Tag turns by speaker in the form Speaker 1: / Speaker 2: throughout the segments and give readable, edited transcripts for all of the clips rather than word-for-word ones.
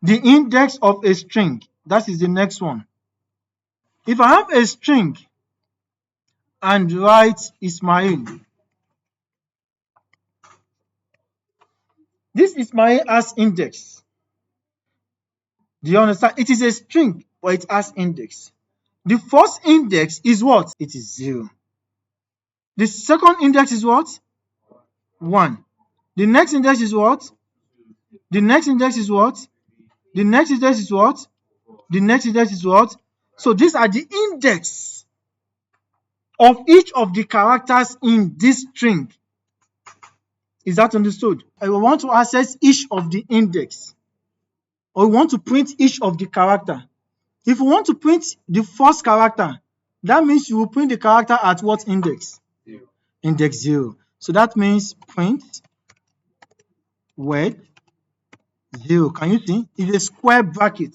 Speaker 1: The index of a string, that is the next one. If I have a string and write Ismail, this Ismail has index. Do you understand? It is a string, but it has index. The first index is what? It is 0. The second index is what? 1. The next index is what? The next index is what? The next index is what? The next index is what? So these are the index of each of the characters in this string. Is that understood? I want to access each of the index, or we want to print each of the character. If we want to print the first character, that means you will print the character at what index? 0. Index 0. So that means print word 0. Can you see? It's a square bracket.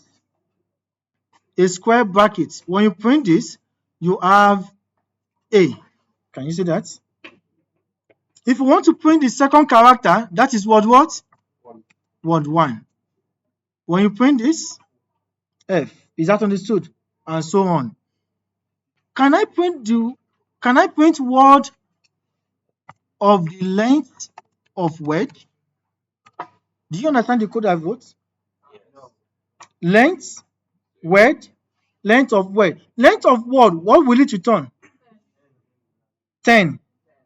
Speaker 1: A square bracket. When you print this, you have A. Can you see that? If you want to print the second character, that is word what? Word 1. When you print this, F. Is that understood? And so on. Can I print word of the length of word? Do you understand the code I wrote? Length, word, length of word. Length of word, what will it return? 10.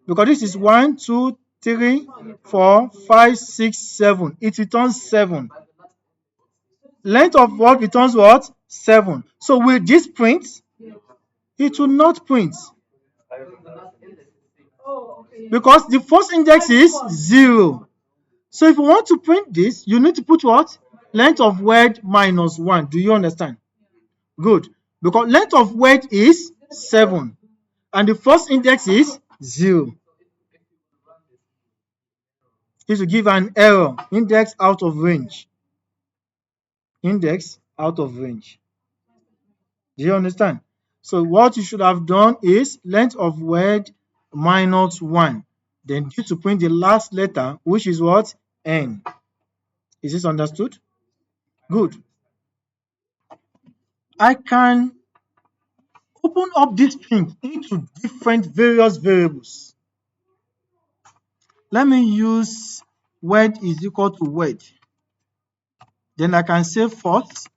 Speaker 1: Because this is 1, 2, 3, 4, 5, 6, 7. It returns 7. Length of word returns what? 7. So will this print? It will not print. Because the first index is 0. So if you want to print this, you need to put what? Length of word minus 1. Do you understand? Good. Because length of word is 7. And the first index is 0. This will give an error. Index out of range. Index out of range. Do you understand? So what you should have done is length of word minus 1. Then due to print the last letter, which is what? N. Is this understood? Good. I can open up this string into different various variables. Let me use word is equal to word. Then I can say first,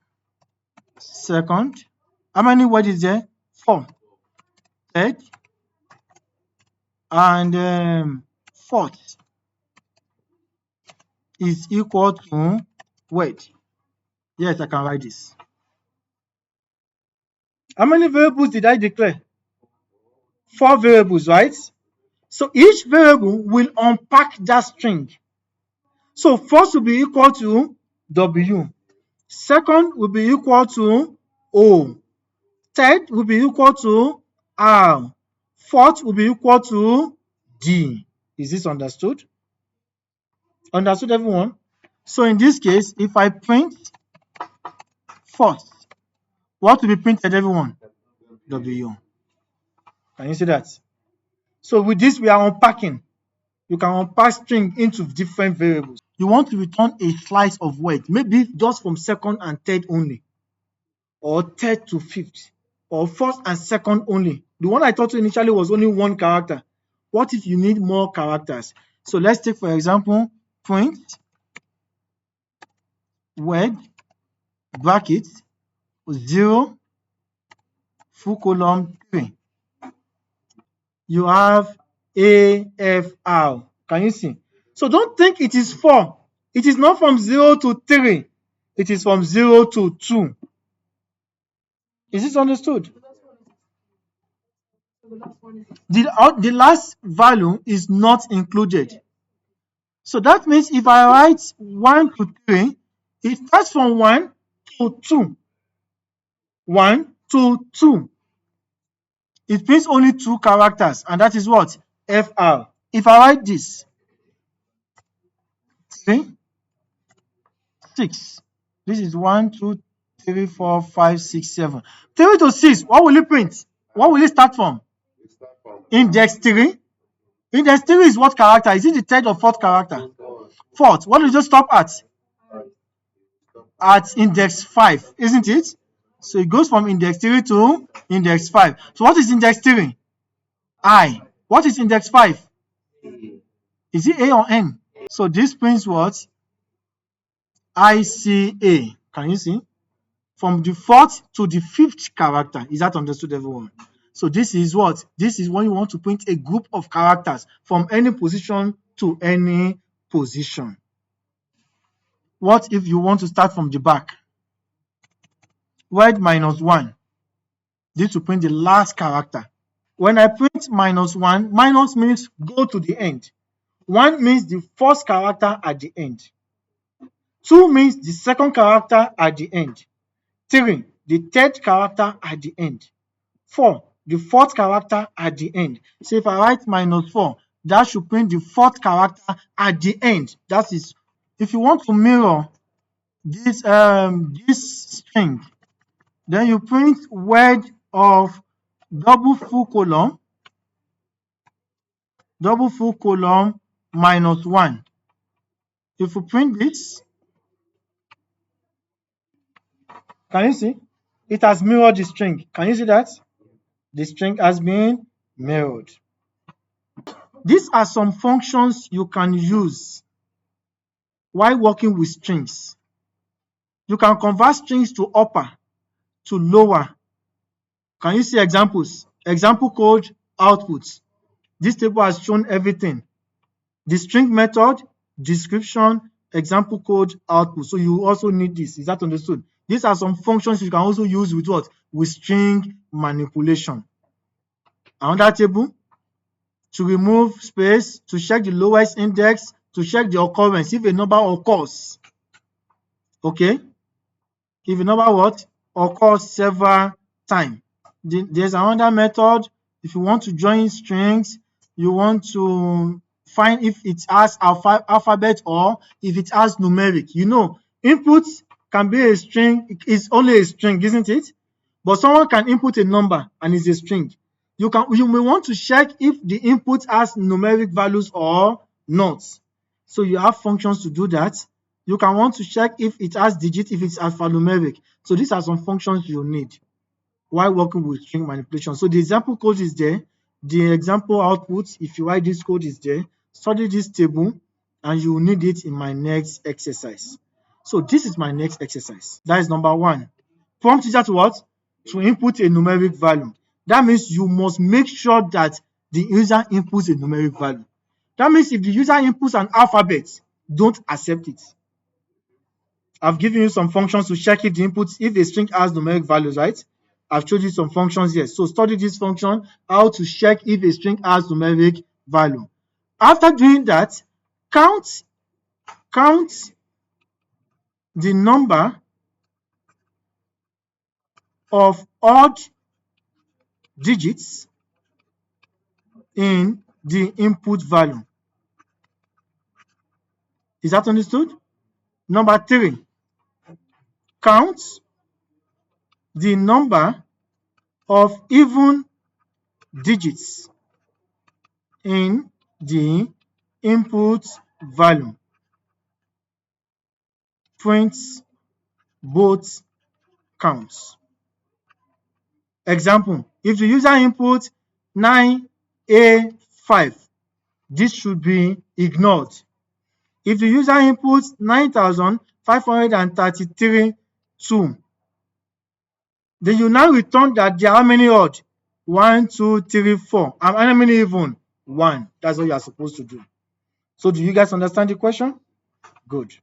Speaker 1: second. How many words is there? 4. Third. And fourth is equal to word. Yes, I can write this. How many variables did I declare? 4 variables, right? So each variable will unpack that string. So first will be equal to W. Second will be equal to O. Third will be equal to R. Fourth will be equal to D. Is this understood? Understood, everyone? So in this case, if I print first, what will be printed, everyone? W. Can you see that? So with this, we are unpacking. You can unpack string into different variables. You want to return a slice of word, maybe just from second and third only, or third to fifth, or first and second only. The one I taught you initially was only 1 character. What if you need more characters? So let's take, for example, print word bracket 0 full column 3. You have AFR. Can you see? So don't think it is 4. It is not from 0 to 3. It is from 0 to 2. Is this understood? The last value is not included. So that means if I write 1 to 3, it starts from 1 to 2. 1 to 2. It means only 2 characters, and that is what? FR. If I write this 3, 6. This is 1, 2, 3, 4, 5, 6, 7. 3 to 6, what will it print? What will it start from? Index 3. Index 3 is what character? Is it the third or fourth character? Fourth. What did you stop at? At index 5, isn't it? So it goes from index 3 to index 5. So what is index 3? I. What is index 5? Is it A or N? So this prints what? ICA. Can you see? From the fourth to the fifth character. Is that understood, everyone? So this is what? This is when you want to print a group of characters from any position to any position. What if you want to start from the back? Word -1. This will print the last character. When I print -1, minus means go to the end. 1 means the first character at the end. 2 means the second character at the end. 3, the third character at the end. 4, the fourth character at the end. So if I write -4, that should print the fourth character at the end. That is, if you want to mirror this string, then you print word of double full column -1. If you print this, can you see? It has mirrored the string. Can you see that? The string has been mirrored. These are some functions you can use while working with strings. You can convert strings to upper, to lower. Can you see examples? Example code outputs. This table has shown everything. The string method, description, example code, output. So you also need this. Is that understood? These are some functions you can also use with what? With string manipulation. Another table, to remove space, to check the lowest index, to check the occurrence if a number occurs. Okay? If a number what? Occurs several times. There's another method. If you want to join strings, you want to find if it has alphabet or if it has numeric. You know, input can be a string, it's only a string, isn't it? But someone can input a number and it's a string. You may want to check if the input has numeric values or not. So you have functions to do that. You can want to check if it has digit, if it's alphanumeric. So these are some functions you need while working with string manipulation. So the example code is there. The example output, if you write this code, is there. Study this table and you will need it in my next exercise. So this is my next exercise. That is number 1. Prompt teacher to what? To input a numeric value. That means you must make sure that the user inputs a numeric value. That means if the user inputs an alphabet, don't accept it. I've given you some functions to check if the inputs, if a string has numeric values, right? I've showed you some functions here. So study this function, how to check if a string has numeric value. After doing that, count the number of odd digits in the input value. Is that understood? Number 3, count the number of even digits in the input value. Print both counts. Example, if the user input 9A5, this should be ignored. If the user inputs 9,533.2, then you now return that there are how many odd? 1, 2, 3, 4. And how many even? 1. That's what you are supposed to do. So do you guys understand the question? Good.